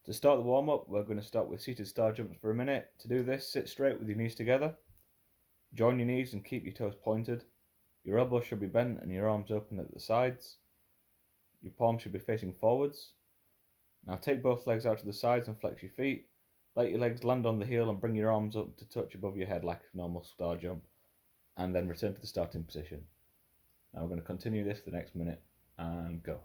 To start the warm-up, we're going to start with seated star jumps for a minute. To do this, sit straight with your knees together. Join your knees and keep your toes pointed. Your elbows should be bent and your arms open at the sides. Your palms should be facing forwards. Now take both legs out to the sides and flex your feet. Let your legs land on the heel and bring your arms up to touch above your head like a normal star jump. And then return to the starting position. Now we're going to continue this for the next minute and go.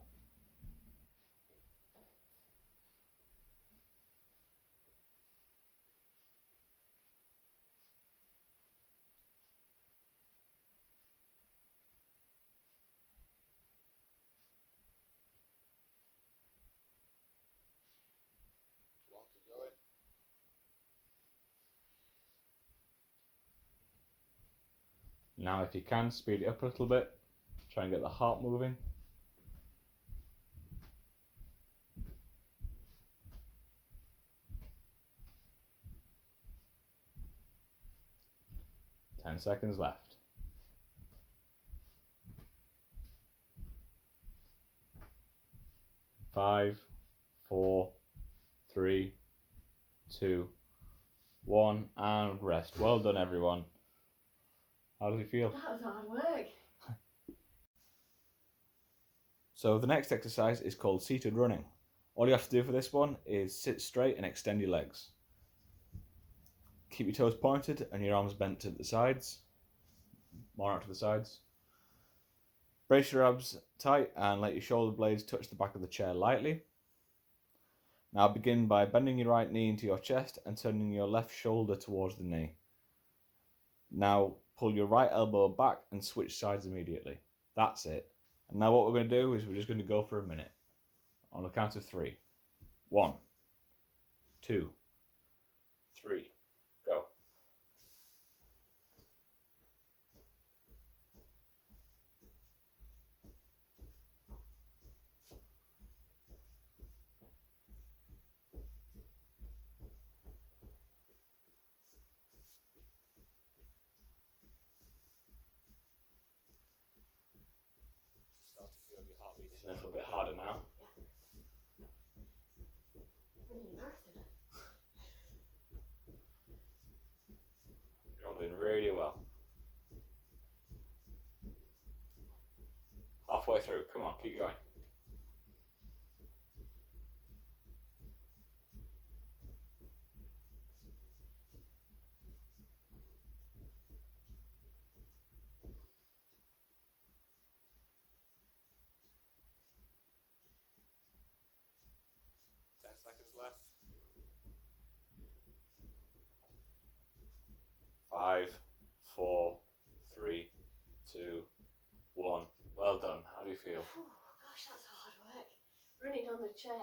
Now if you can, speed it up a little bit. Try and get the heart moving. Ten seconds left. 5, 4, 3, 2, 1, and rest. Well done, everyone. How does it feel? That was hard work. So the next exercise is called seated running. All you have to do for this one is sit straight and extend your legs. Keep your toes pointed and your arms bent to the sides. More out to the sides. Brace your abs tight and let your shoulder blades touch the back of the chair lightly. Now begin by bending your right knee into your chest and turning your left shoulder towards the knee. Now pull your right elbow back and switch sides immediately. That's it. And now what we're going to do is we're just going to go for a minute. On the count of 3. 1, 2, 3, go. Start to feel your heart beating a little bit harder now. You're all doing really well. Halfway through, come on, keep going. Seconds left. 5, 4, 3, 2, 1. Well done. How do you feel? Oh, gosh, that's hard work. Running on the chair.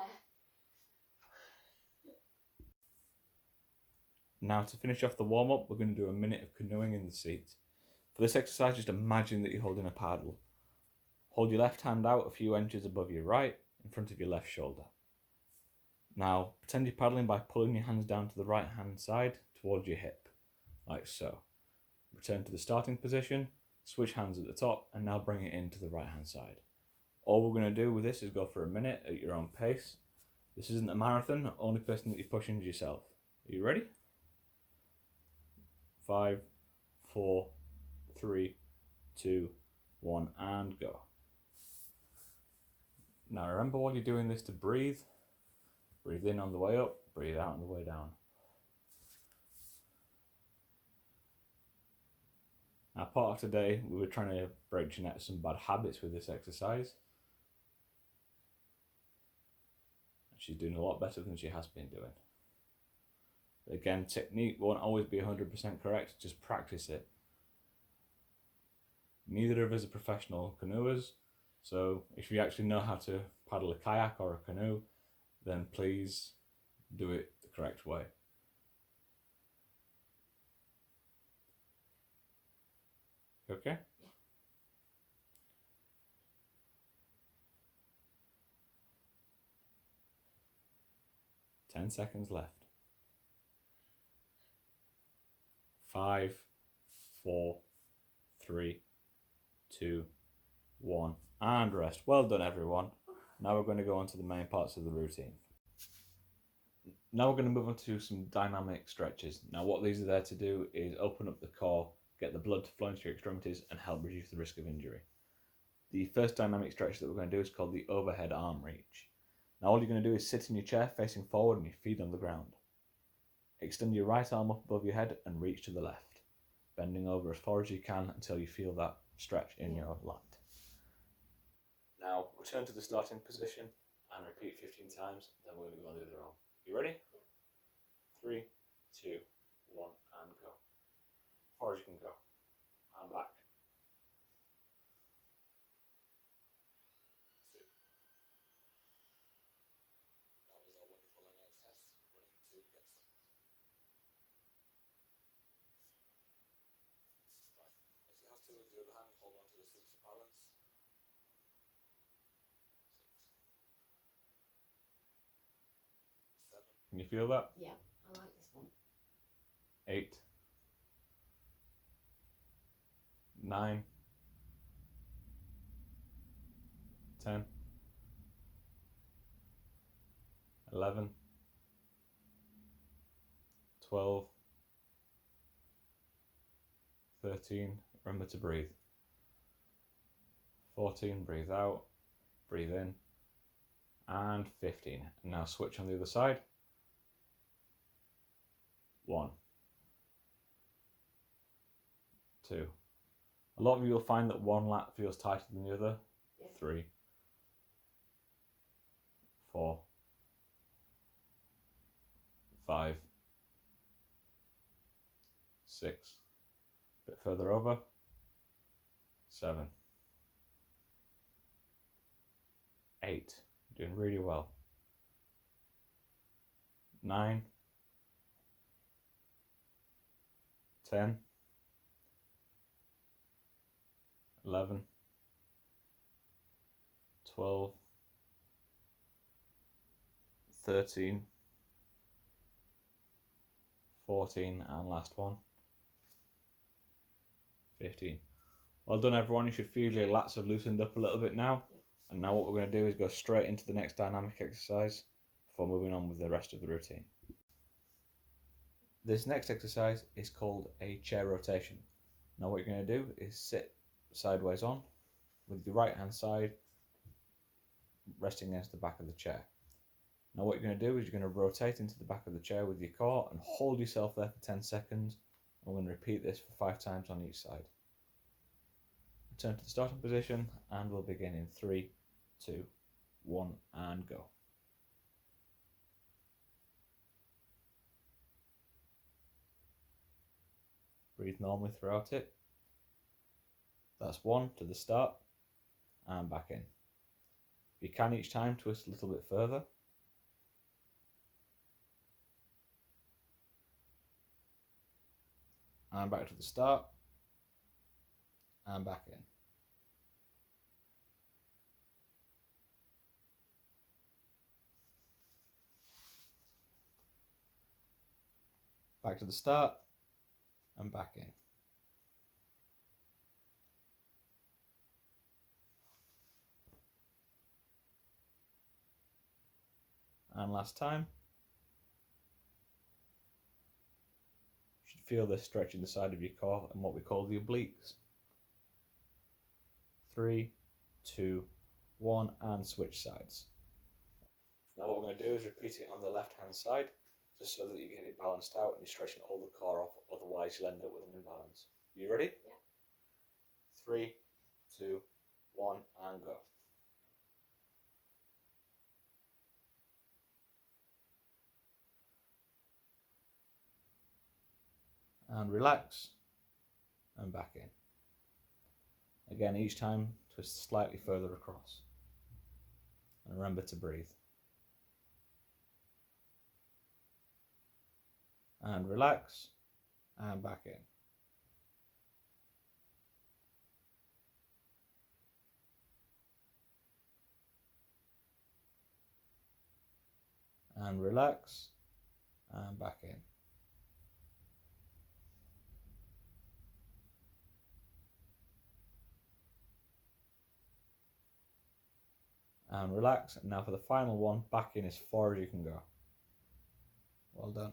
Now to finish off the warm-up, we're going to do a minute of canoeing in the seat. For this exercise, just imagine that you're holding a paddle. Hold your left hand out a few inches above your right, in front of your left shoulder. Now, pretend you're paddling by pulling your hands down to the right hand side towards your hip, like so. Return to the starting position, switch hands at the top, and now bring it into the right hand side. All we're going to do with this is go for a minute at your own pace. This isn't a marathon, the only person that you're pushing is yourself. Are you ready? 5, 4, 3, 2, 1, and go. Now remember while you're doing this to breathe. Breathe in on the way up, breathe out on the way down. Now part of today, we were trying to break Jeanette some bad habits with this exercise. And she's doing a lot better than she has been doing. But again, technique won't always be 100% correct, just practice it. Neither of us are professional canoers, so if you actually know how to paddle a kayak or a canoe, then please do it the correct way. Okay? Yeah. 10 seconds left. 5, 4, 3, 2, 1, and rest. Well done, everyone. Now we're going to go on to the main parts of the routine. Now we're going to move on to some dynamic stretches. Now what these are there to do is open up the core, get the blood flowing to your extremities and help reduce the risk of injury. The first dynamic stretch that we're going to do is called the overhead arm reach. Now all you're going to do is sit in your chair facing forward and your feet on the ground. Extend your right arm up above your head and reach to the left, bending over as far as you can until you feel that stretch in your lat. Now return to the starting position and repeat 15 times, then we're going to go on the other arm. You ready? 3, 2, 1 and go. As far as you can go. And back. 2. That was our wonderful leg test. Running 2 gets them. Right. If you have to with the other hand, hold on to the seat for balance. 6. 7. Can you feel that? Yeah, I like this one. 8. 9. 10. 11. 12. 13. Remember to breathe. 14. Breathe out. Breathe in. And 15. And now switch on the other side. 1. 2. A lot of you will find that one lat feels tighter than the other. Yeah. 3. 4. 5. 6. A bit further over. 7. 8. Doing really well. 9. 10. 11. 12. 13. 14. And last one. 15. Well done everyone, you should feel your lats have loosened up a little bit now. And now what we're going to do is go straight into the next dynamic exercise before moving on with the rest of the routine. This next exercise is called a chair rotation. Now what you're going to do is sit sideways on with your right hand side resting against the back of the chair. Now what you're going to do is you're going to rotate into the back of the chair with your core and hold yourself there for 10 seconds. I'm going to repeat this for 5 times on each side. Return to the starting position and we'll begin in 3, 2, 1 and go. Breathe normally throughout it. That's 1 to the start and back in. If you can each time, twist a little bit further. And back to the start and back in. Back to the start and back in. And last time. You should feel this stretching the side of your core and what we call the obliques. 3, 2, 1 and switch sides. Now what we're going to do is repeat it on the left hand side just so that you get it balanced out and you're stretching all the core off, otherwise you'll end up with an imbalance. You ready? Yeah. 3, 2, 1 and go. And relax and back in. Again, each time twist slightly further across. And remember to breathe. And relax and back in. And relax and back in. And relax. And now for the final one, back in as far as you can go. Well done.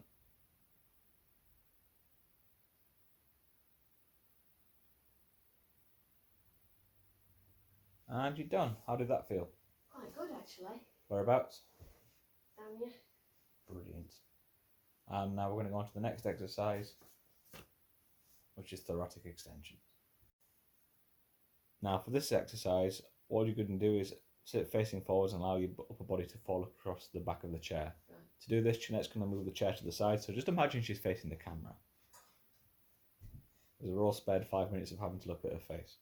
And you're done. How did that feel? Quite good actually. Whereabouts? Down here. Brilliant. And now we're going to go on to the next exercise, which is thoracic extension. Now for this exercise, all you're going to do is sit facing forwards and allow your upper body to fall across the back of the chair. Right. To do this, Jeanette's going to move the chair to the side, so just imagine she's facing the camera. We're all spared 5 minutes of having to look at her face.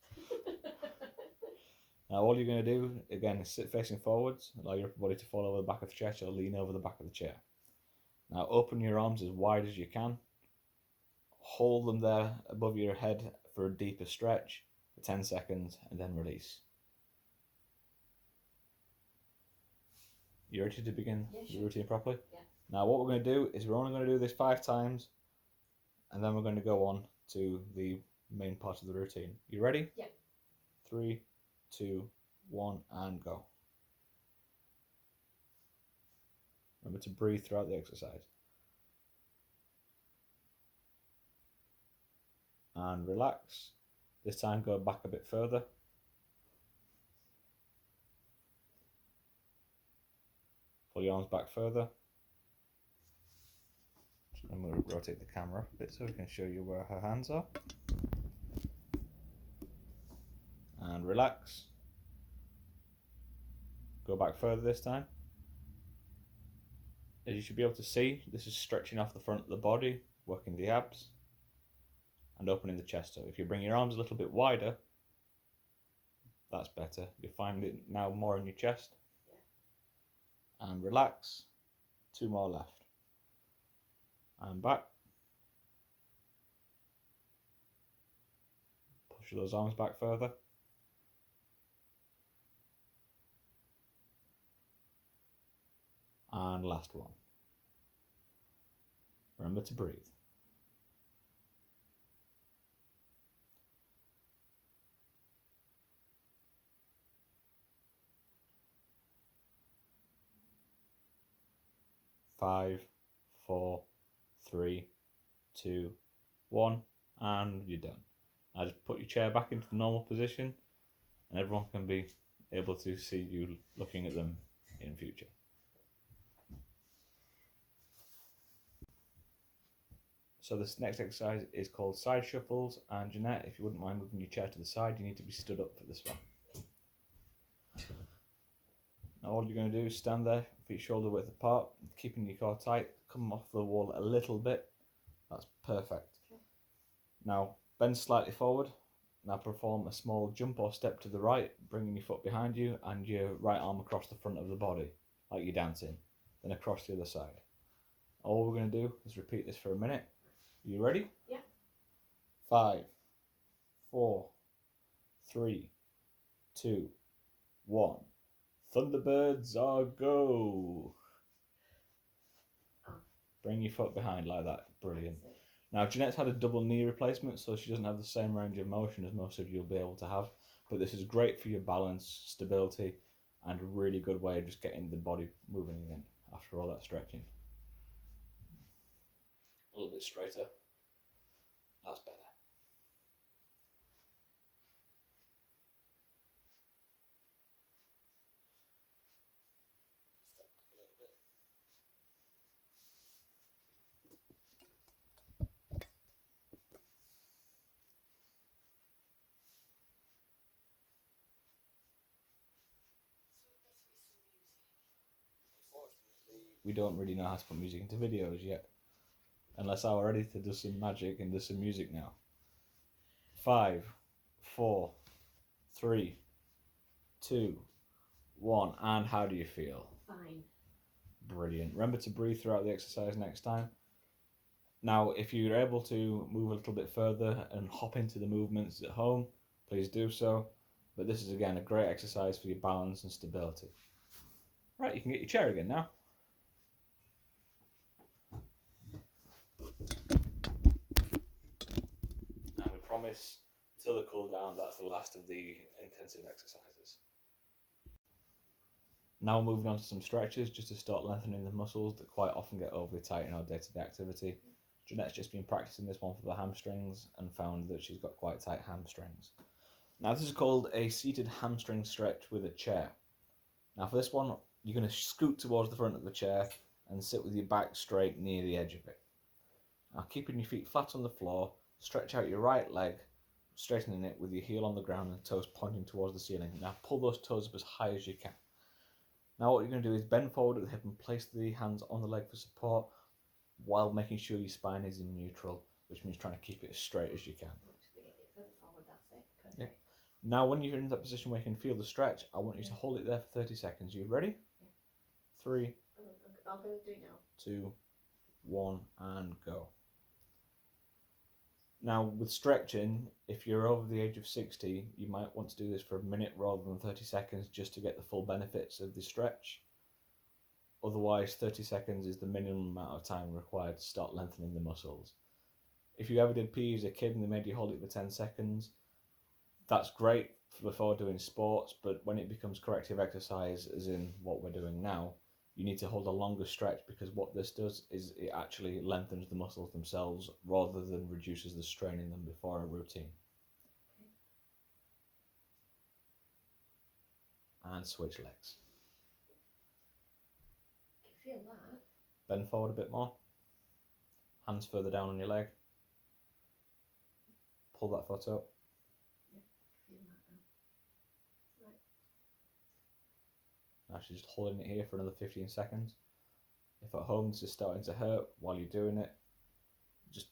Now all you're going to do, again, is sit facing forwards, allow your upper body to fall over the back of the chair, so lean over the back of the chair. Now open your arms as wide as you can. Hold them there above your head for a deeper stretch for 10 seconds and then release. You ready to begin your routine properly? Yeah. Now what we're going to do is we're only going to do this 5 times and then we're going to go on to the main part of the routine. You ready? Yeah. 3, 2, 1 and go. Remember to breathe throughout the exercise. And relax. This time go back a bit further. Pull your arms back further. I'm going to rotate the camera up a bit so we can show you where her hands are. And relax. Go back further this time. As you should be able to see, this is stretching off the front of the body, working the abs, and opening the chest. So if you bring your arms a little bit wider, that's better. You'll find it now more in your chest. Yeah. And relax. 2 more left. And back. Push those arms back further. And last one. Remember to breathe. Five, 4, 3, 2, 1, and you're done. Now just put your chair back into the normal position and everyone can be able to see you looking at them in future. So this next exercise is called side shuffles, and Jeanette, if you wouldn't mind moving your chair to the side, you need to be stood up for this one. Now all you're going to do is stand there, feet shoulder width apart, keeping your core tight, come off the wall a little bit. That's perfect. Okay. Now bend slightly forward. Now perform a small jump or step to the right, bringing your foot behind you and your right arm across the front of the body, like you're dancing, then across the other side. All we're going to do is repeat this for a minute. You ready? Yeah. 5, 4, 3, 2, 1. Thunderbirds are go. Bring your foot behind like that. Brilliant. Now Jeanette's had a double knee replacement, so she doesn't have the same range of motion as most of you will be able to have. But this is great for your balance, stability, and a really good way of just getting the body moving again after all that stretching. A little bit straighter. That's better. A little bit. Unfortunately, we don't really know how to put music into videos yet. Unless our editor does some magic and does some music now. 5, 4, 3, 2, 1. And how do you feel? Fine. Brilliant. Remember to breathe throughout the exercise next time. Now, if you're able to move a little bit further and hop into the movements at home, please do so. But this is, again, a great exercise for your balance and stability. Right, you can get your chair again now. And we promise, until the cool down, that's the last of the intensive exercises. Now we're moving on to some stretches just to start lengthening the muscles that quite often get overly tight in our day-to-day activity. Jeanette's just been practicing this one for the hamstrings and found that she's got quite tight hamstrings. Now this is called a seated hamstring stretch with a chair. Now for this one, you're going to scoot towards the front of the chair and sit with your back straight near the edge of it. Now keeping your feet flat on the floor, stretch out your right leg, straightening it with your heel on the ground and toes pointing towards the ceiling. Now pull those toes up as high as you can. Now what you're going to do is bend forward at the hip and place the hands on the leg for support while making sure your spine is in neutral, which means trying to keep it as straight as you can. Yeah. Now when you're in that position where you can feel the stretch, I want you to hold it there for 30 seconds. You ready? Yeah. 3, I'm going to do it now. 2, 1 and go. Now with stretching, if you're over the age of 60, you might want to do this for a minute rather than 30 seconds just to get the full benefits of the stretch. Otherwise 30 seconds is the minimum amount of time required to start lengthening the muscles. If you ever did PE as a kid and they made you hold it for 10 seconds, that's great before doing sports, but when it becomes corrective exercise, as in what we're doing now, you need to hold a longer stretch, because what this does is it actually lengthens the muscles themselves rather than reduces the strain in them before a routine. Okay. And switch legs. I can feel that. Bend forward a bit more. Hands further down on your leg. Pull that foot up. Yeah, I can feel that now. Right. Now she's just holding it here for another 15 seconds. If at home this is starting to hurt while you're doing it, just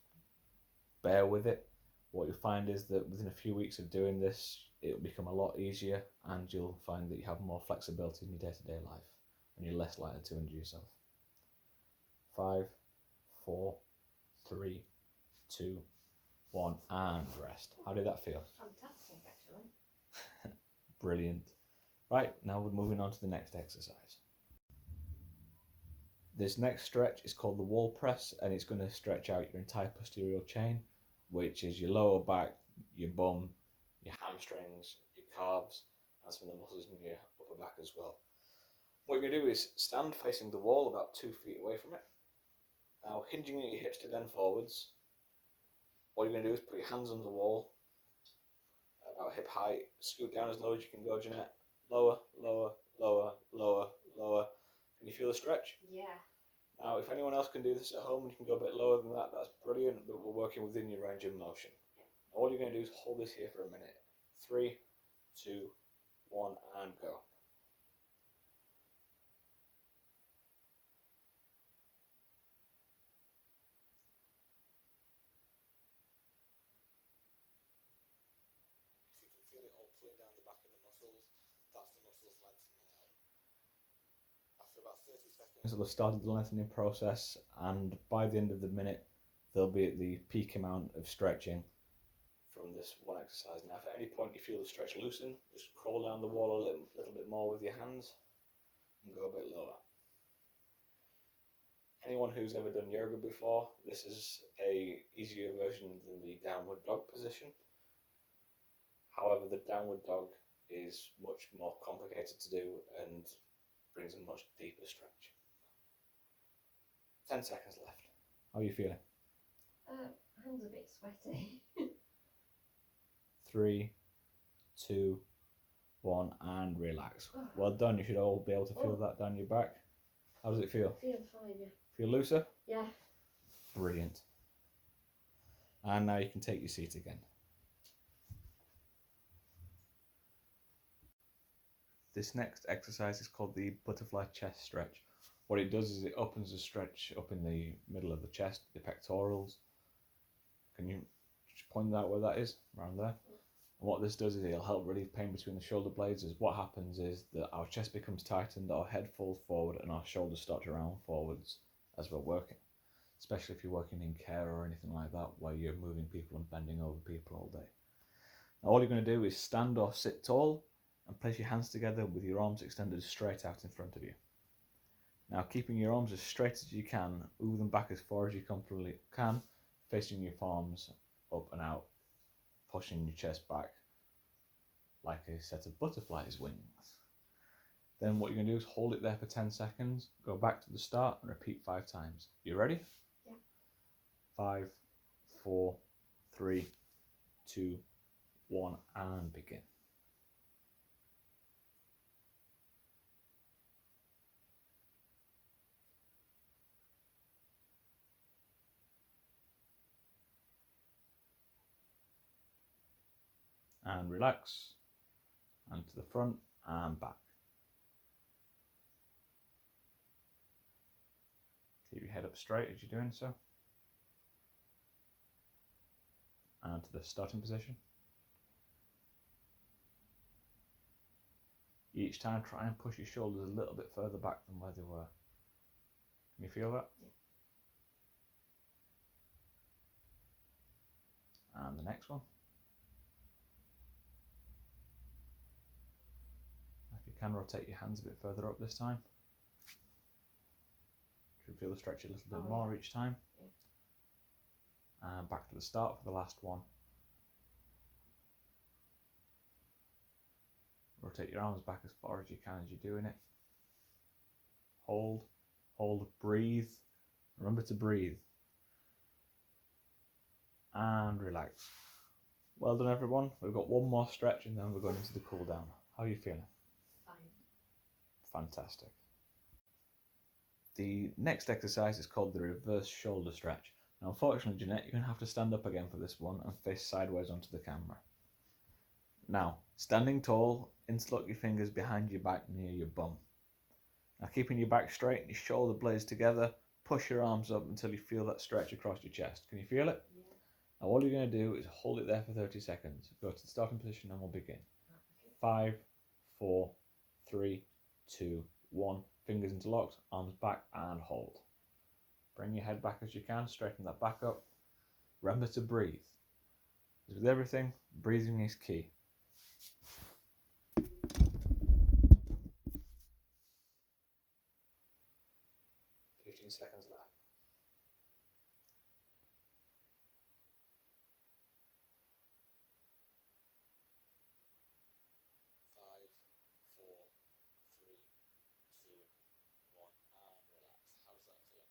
bear with it. What you'll find is that within a few weeks of doing this, it'll become a lot easier and you'll find that you have more flexibility in your day-to-day life and you're less likely to injure yourself. 5, 4, 3, 2, 1 and rest. How did that feel? Fantastic, actually. Brilliant. Right, now we're moving on to the next exercise. This next stretch is called the wall press, and it's going to stretch out your entire posterior chain, which is your lower back, your bum, your hamstrings, your calves, and some of the muscles in your upper back as well. What you're going to do is stand facing the wall about 2 feet away from it. Now, hinging at your hips to bend forwards. What you're going to do is put your hands on the wall, about hip height, scoot down as low as you can go, Jeanette. Lower, lower, lower, lower, lower. Can you feel the stretch? Yeah. Now, if anyone else can do this at home and you can go a bit lower than that, that's brilliant, but we're working within your range of motion. All you're going to do is hold this here for a minute. 3, 2, 1, and go. If you can feel it all pulling down the back of the muscles, that's the muscles lengthening out. After about 30 seconds, they'll have started the lengthening process, and by the end of the minute, they'll be at the peak amount of stretching from this one exercise. Now, if at any point you feel the stretch loosen, just crawl down the wall a little bit more with your hands and go a bit lower. Anyone who's ever done yoga before, this is a easier version than the downward dog position. However, the downward dog is much more complicated to do and brings a much deeper stretch. 10 seconds left. How are you feeling? Hands a bit sweaty. 3, 2, 1 and relax. Well done, you should all be able to feel that down your back. How does it feel? I feel fine, yeah. Feel looser? Yeah. Brilliant. And now you can take your seat again. This next exercise is called the butterfly chest stretch. What it does is it opens the stretch up in the middle of the chest, the pectorals. Can you just point out where that is? Around there. And what this does is it'll help relieve pain between the shoulder blades, as what happens is that our chest becomes tightened, our head falls forward and our shoulders start to round forwards as we're working. Especially if you're working in care or anything like that, where you're moving people and bending over people all day. Now all you're going to do is stand or sit tall and place your hands together with your arms extended straight out in front of you. Now keeping your arms as straight as you can, move them back as far as you comfortably can, facing your palms up and out, pushing your chest back like a set of butterflies' wings. Then what you're going to do is hold it there for 10 seconds, go back to the start and repeat 5 times. You ready? Yeah. 5, 4, 3, 2, 1, and begin. And relax, and to the front and back. Keep your head up straight as you're doing so. And to the starting position. Each time try and push your shoulders a little bit further back than where they were. Can you feel that? Yeah. And the next one. If you can, rotate your hands a bit further up this time. Should feel the stretch a little bit more each time. Yeah. And back to the start for the last one. Rotate your arms back as far as you can as you're doing it. Hold, breathe. Remember to breathe. And relax. Well done, everyone. We've got one more stretch and then we're going into the cool down. How are you feeling? Fine. Fantastic. The next exercise is called the reverse shoulder stretch. Now, unfortunately, Jeanette, you're going to have to stand up again for this one and face sideways onto the camera. Now, standing tall, interlock your fingers behind your back near your bum. Now, keeping your back straight and your shoulder blades together, push your arms up until you feel that stretch across your chest. Can you feel it? Yeah. Now, all you're going to do is hold it there for 30 seconds. Go to the starting position and we'll begin. 5, 4, 3, 2, 1. Fingers interlocked, arms back and hold. Bring your head back as you can, straighten that back up. Remember to breathe. As with everything, breathing is key. 15 seconds left. 5, 4, 3, 2, 1, and relax. How does that feel?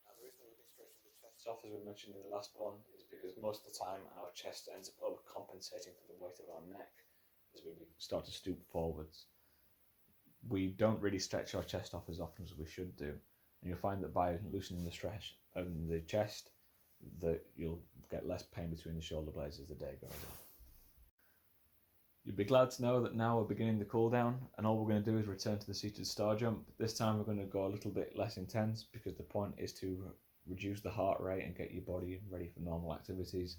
Now, the reason we've been stretching the chest off, as we mentioned in the last one, is because most of the time our chest ends up overcompensating for the weight of our neck as we start to stoop forwards. We don't really stretch our chest off as often as we should do, and you'll find that by loosening the stretch in the chest, that you'll get less pain between the shoulder blades as the day goes on. You'll be glad to know that now we're beginning the cool down, and all we're going to do is return to the seated star jump. This time we're going to go a little bit less intense because the point is to reduce the heart rate and get your body ready for normal activities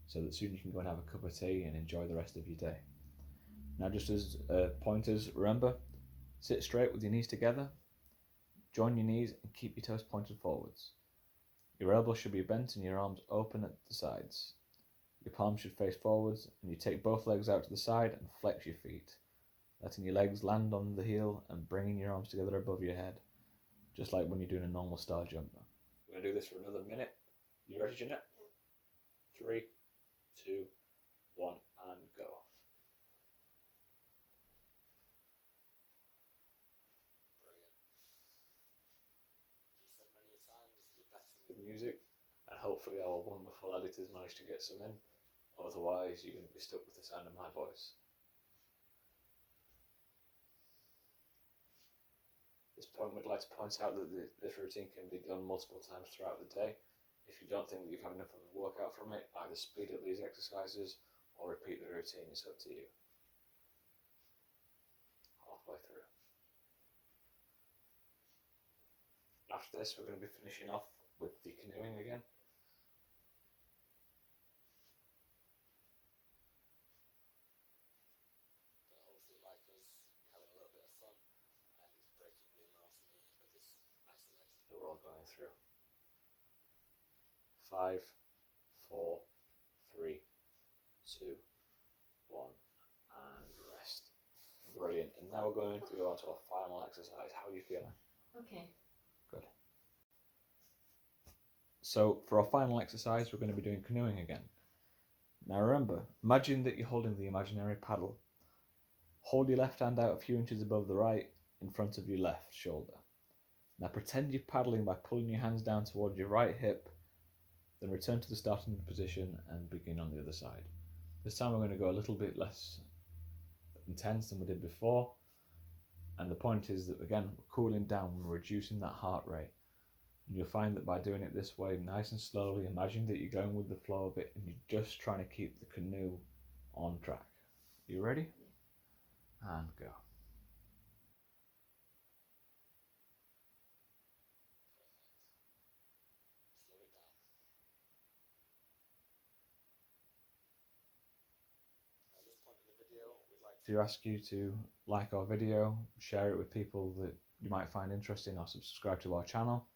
so that soon you can go and have a cup of tea and enjoy the rest of your day. Now, just as pointers, remember, sit straight with your knees together, join your knees and keep your toes pointed forwards. Your elbows should be bent and your arms open at the sides. Your palms should face forwards and you take both legs out to the side and flex your feet, letting your legs land on the heel and bringing your arms together above your head, just like when you're doing a normal star jump. We're going to do this for another minute. You ready, Jeanette? 3, 2, 1, and go. With music, and hopefully our wonderful editors managed to get some in. Otherwise, you're going to be stuck with the sound of my voice. At this point, we'd like to point out that this routine can be done multiple times throughout the day. If you don't think that you've had enough of a workout from it, either speed up these exercises or repeat the routine. It's up to you. Halfway through. After this, we're going to be finishing off with the canoeing again. But hopefully, like us, you're having a little bit of fun and breaking the monotony of this isolation that we're all going through. 5, 4, 3, 2, 1, and rest. Brilliant. And now we're going to go on to our final exercise. How are you feeling? Okay. Good. So for our final exercise, we're going to be doing canoeing again. Now remember, imagine that you're holding the imaginary paddle. Hold your left hand out a few inches above the right in front of your left shoulder. Now pretend you're paddling by pulling your hands down towards your right hip, then return to the starting position and begin on the other side. This time we're going to go a little bit less intense than we did before, and the point is that again we're cooling down, we're reducing that heart rate, and you'll find that by doing it this way, nice and slowly, imagine that you're going with the flow a bit and you're just trying to keep the canoe on track. You ready? And go. To ask you to like our video, share it with people that you might find interesting, or subscribe to our channel.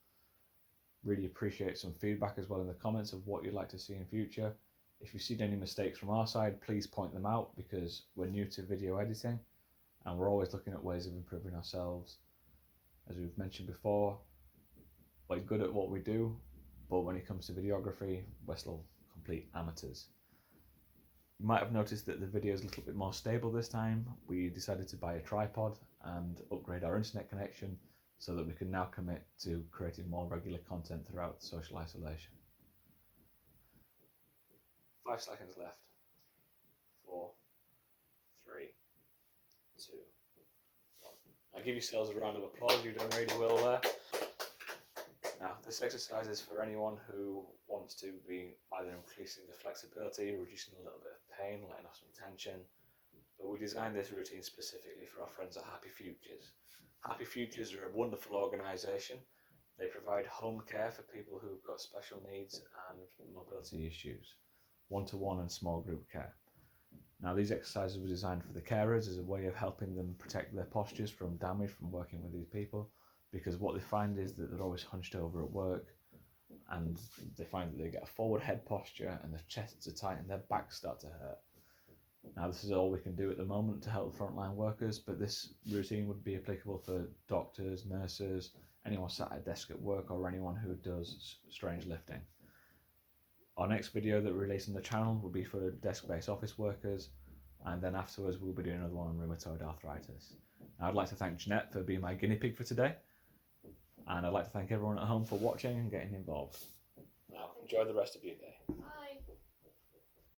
Really appreciate some feedback as well in the comments of what you'd like to see in future. If you've seen any mistakes from our side, please point them out, because we're new to video editing and we're always looking at ways of improving ourselves. As we've mentioned before, we're good at what we do, but when it comes to videography, we're still complete amateurs. You might have noticed that the video is a little bit more stable this time. We decided to buy a tripod and upgrade our internet connection so that we can now commit to creating more regular content throughout social isolation. 5 seconds left. 4, 3, 2, 1. Now give yourselves a round of applause. You've done really well there. Now, this exercise is for anyone who wants to be either increasing the flexibility, reducing a little bit of pain, letting off some tension. But we designed this routine specifically for our friends at Happy Futures. Happy Futures are a wonderful organisation. They provide home care for people who've got special needs and mobility issues, one-to-one and small group care. Now, these exercises were designed for the carers as a way of helping them protect their postures from damage from working with these people, because what they find is that they're always hunched over at work, and they find that they get a forward head posture and their chests are tight and their backs start to hurt. Now, this is all we can do at the moment to help the frontline workers, but this routine would be applicable for doctors, nurses, anyone sat at a desk at work, or anyone who does strange lifting. Our next video that we release on the channel will be for desk-based office workers, and then afterwards we'll be doing another one on rheumatoid arthritis. Now, I'd like to thank Jeanette for being my guinea pig for today, and I'd like to thank everyone at home for watching and getting involved. Now, enjoy the rest of your day.